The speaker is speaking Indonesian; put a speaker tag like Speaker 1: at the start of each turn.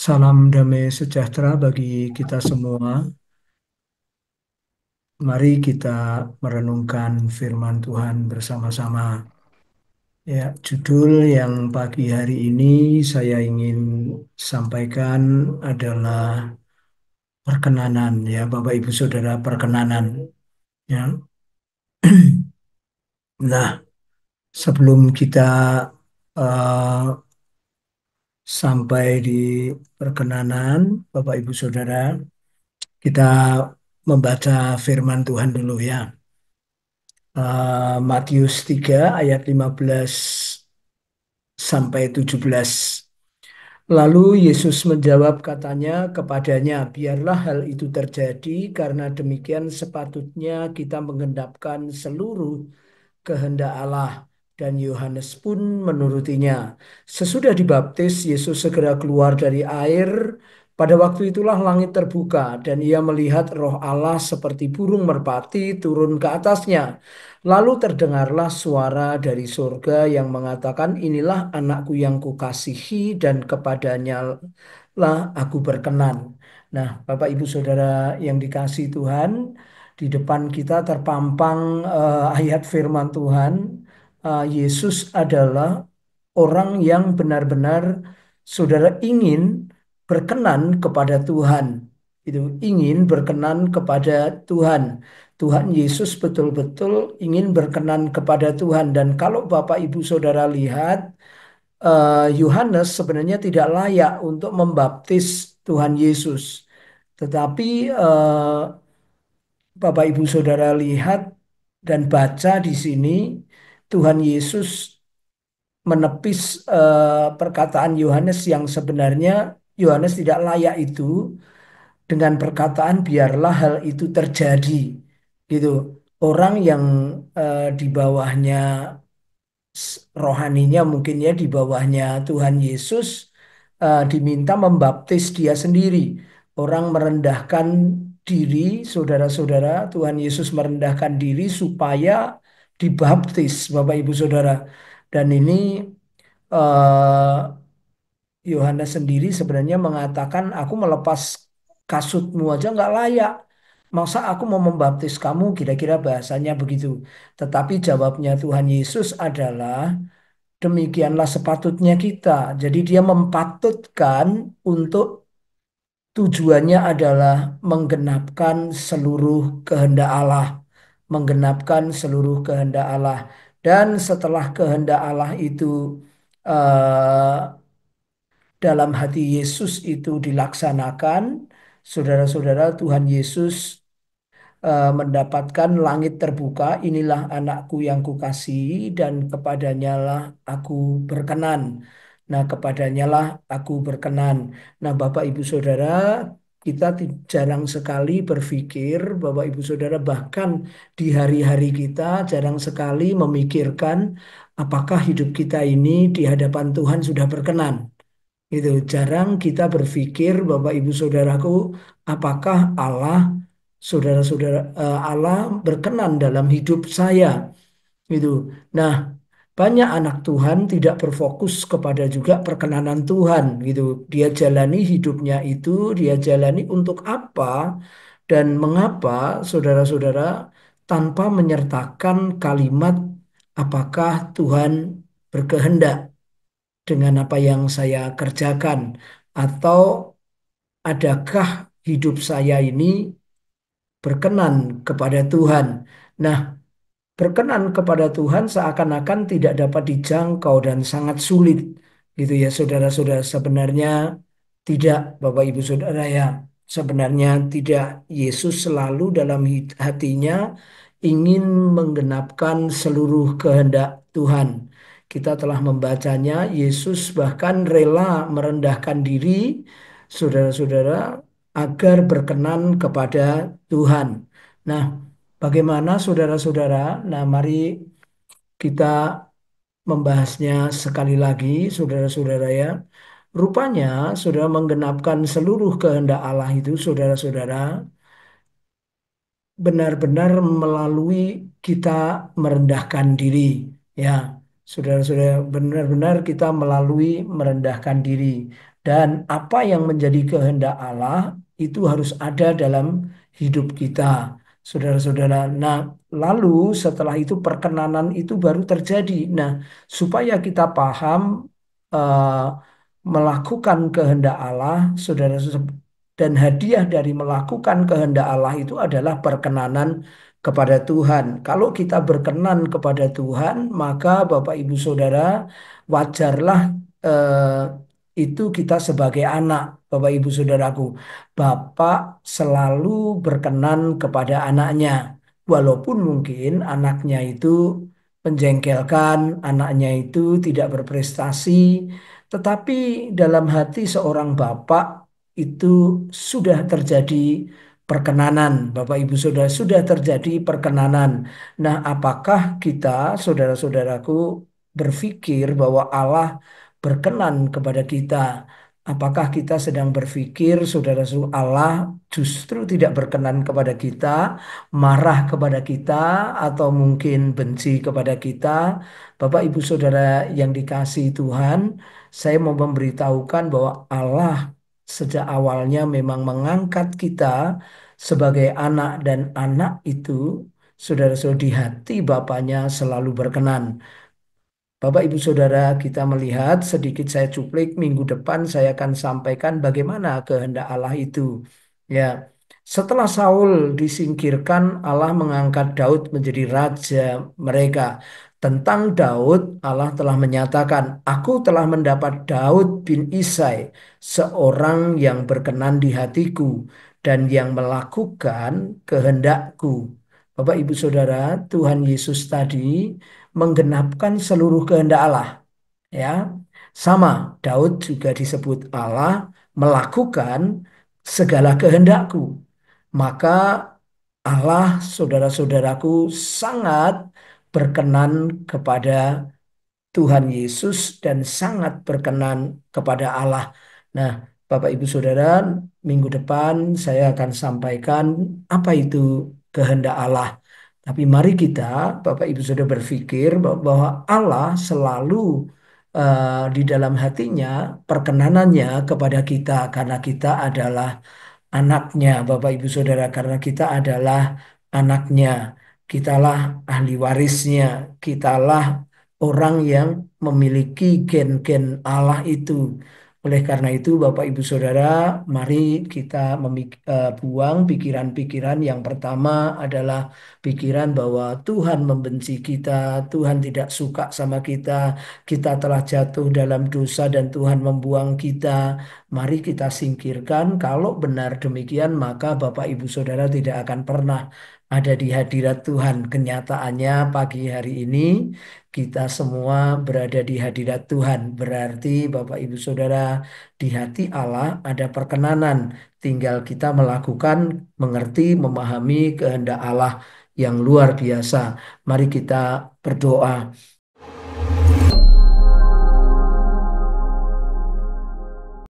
Speaker 1: Salam damai sejahtera bagi kita semua. Mari kita merenungkan firman Tuhan bersama-sama. Ya, judul yang pagi hari ini saya ingin sampaikan adalah perkenanan, ya Bapak Ibu Saudara, perkenanan. Ya. Nah, sebelum kita eh, sampai di perkenanan, Bapak Ibu Saudara, kita membaca firman Tuhan dulu ya. Matius 3 ayat 15 sampai 17. Lalu Yesus menjawab katanya kepadanya, biarlah hal itu terjadi karena demikian sepatutnya kita menggenapkan seluruh kehendak Allah. Dan Yohanes pun menurutinya. Sesudah dibaptis, Yesus segera keluar dari air. Pada waktu itulah langit terbuka dan ia melihat roh Allah seperti burung merpati turun ke atasnya. Lalu terdengarlah suara dari surga yang mengatakan, inilah anakku yang kukasihi dan kepadanya lah aku berkenan. Nah, Bapak Ibu Saudara yang dikasihi Tuhan, di depan kita terpampang ayat firman Tuhan. Yesus adalah orang yang benar-benar saudara ingin berkenan kepada Tuhan. Itu ingin berkenan kepada Tuhan. Tuhan Yesus betul-betul ingin berkenan kepada Tuhan. Dan kalau Bapak Ibu Saudara lihat, Yohanes sebenarnya tidak layak untuk membaptis Tuhan Yesus. Tetapi Bapak Ibu Saudara lihat dan baca di sini, Tuhan Yesus menepis perkataan Yohanes yang sebenarnya Yohanes tidak layak itu dengan perkataan biarlah hal itu terjadi. Gitu. Orang yang di bawahnya rohaninya mungkin ya di bawahnya Tuhan Yesus diminta membaptis dia sendiri. Orang merendahkan diri, saudara-saudara, Tuhan Yesus merendahkan diri supaya dibaptis, Bapak Ibu Saudara. Dan ini eh, Yohanes sendiri sebenarnya mengatakan, aku melepas kasutmu aja nggak layak. Masa aku mau membaptis kamu, kira-kira bahasanya begitu. Tetapi jawabnya Tuhan Yesus adalah, demikianlah sepatutnya kita. Jadi dia mempatutkan untuk tujuannya adalah menggenapkan seluruh kehendak Allah. Menggenapkan seluruh kehendak Allah. Dan setelah kehendak Allah itu eh, dalam hati Yesus itu dilaksanakan, saudara-saudara, Tuhan Yesus mendapatkan langit terbuka, inilah anakku yang kukasihi dan kepadanya lah aku berkenan. Nah, kepadanya lah aku berkenan. Nah, Bapak Ibu Saudara, kita jarang sekali berpikir, Bapak Ibu Saudara, bahkan di hari-hari kita jarang sekali memikirkan apakah hidup kita ini di hadapan Tuhan sudah berkenan. Itu jarang kita berpikir, Bapak Ibu Saudaraku, apakah Allah, saudara-saudara, Allah berkenan dalam hidup saya. Gitu. Nah, banyak anak Tuhan tidak berfokus kepada juga perkenanan Tuhan. Gitu. Dia jalani hidupnya itu, dia jalani untuk apa dan mengapa, saudara-saudara, tanpa menyertakan kalimat apakah Tuhan berkehendak dengan apa yang saya kerjakan, atau adakah hidup saya ini berkenan kepada Tuhan. Nah, berkenan kepada Tuhan seakan-akan tidak dapat dijangkau dan sangat sulit gitu ya saudara-saudara. Sebenarnya tidak, Bapak Ibu Saudara, ya sebenarnya tidak. Yesus selalu dalam hatinya ingin menggenapkan seluruh kehendak Tuhan. Kita telah membacanya, Yesus bahkan rela merendahkan diri, saudara-saudara, agar berkenan kepada Tuhan. Nah, bagaimana saudara-saudara? Nah, mari kita membahasnya sekali lagi, saudara-saudara ya. Rupanya, saudara, menggenapkan seluruh kehendak Allah itu, saudara-saudara, benar-benar melalui kita merendahkan diri. Ya, saudara-saudara, benar-benar kita melalui merendahkan diri. Dan apa yang menjadi kehendak Allah itu harus ada dalam hidup kita, saudara-saudara. Nah, lalu setelah itu perkenanan itu baru terjadi. Nah, supaya kita paham eh, melakukan kehendak Allah, saudara, dan hadiah dari melakukan kehendak Allah itu adalah perkenanan kepada Tuhan. Kalau kita berkenan kepada Tuhan, maka Bapak Ibu Saudara, wajarlah itu kita sebagai anak, Bapak Ibu Saudaraku. Bapak selalu berkenan kepada anaknya, walaupun mungkin anaknya itu menjengkelkan, anaknya itu tidak berprestasi, tetapi dalam hati seorang bapak itu sudah terjadi perkenanan, Bapak Ibu Saudara, sudah terjadi perkenanan. Nah, apakah kita, saudara-saudaraku, berpikir bahwa Allah berkenan kepada kita? Apakah kita sedang berpikir, saudara-saudara, Allah justru tidak berkenan kepada kita, marah kepada kita, atau mungkin benci kepada kita? Bapak, Ibu, Saudara yang dikasihi Tuhan, saya mau memberitahukan bahwa Allah sejak awalnya memang mengangkat kita sebagai anak, dan anak itu, saudara-saudara, di hati Bapaknya selalu berkenan. Bapak, Ibu, Saudara, kita melihat sedikit, saya cuplik, minggu depan saya akan sampaikan bagaimana kehendak Allah itu. Ya, setelah Saul disingkirkan, Allah mengangkat Daud menjadi raja mereka. Tentang Daud, Allah telah menyatakan, Aku telah mendapat Daud bin Isai, seorang yang berkenan di hatiku dan yang melakukan kehendakku. Bapak, Ibu, Saudara, Tuhan Yesus tadi menggenapkan seluruh kehendak Allah, ya. Sama, Daud juga disebut Allah melakukan segala kehendakku. Maka Allah, saudara-saudaraku, sangat berkenan kepada Tuhan Yesus dan sangat berkenan kepada Allah. Nah, Bapak Ibu Saudara, minggu depan saya akan sampaikan apa itu kehendak Allah. Tapi mari kita, Bapak Ibu Saudara, berpikir bahwa Allah selalu di dalam hatinya perkenanannya kepada kita karena kita adalah anaknya, Bapak Ibu Saudara, karena kita adalah anaknya, kitalah ahli warisnya, kitalah orang yang memiliki gen-gen Allah itu. Oleh karena itu, Bapak Ibu Saudara, mari kita buang pikiran-pikiran yang pertama adalah pikiran bahwa Tuhan membenci kita, Tuhan tidak suka sama kita, kita telah jatuh dalam dosa dan Tuhan membuang kita. Mari kita singkirkan. Kalau benar demikian, maka Bapak Ibu Saudara tidak akan pernah ada di hadirat Tuhan. Kenyataannya pagi hari ini kita semua berada di hadirat Tuhan. Berarti Bapak Ibu Saudara, di hati Allah ada perkenanan. Tinggal kita melakukan, mengerti, memahami kehendak Allah yang luar biasa. Mari kita berdoa.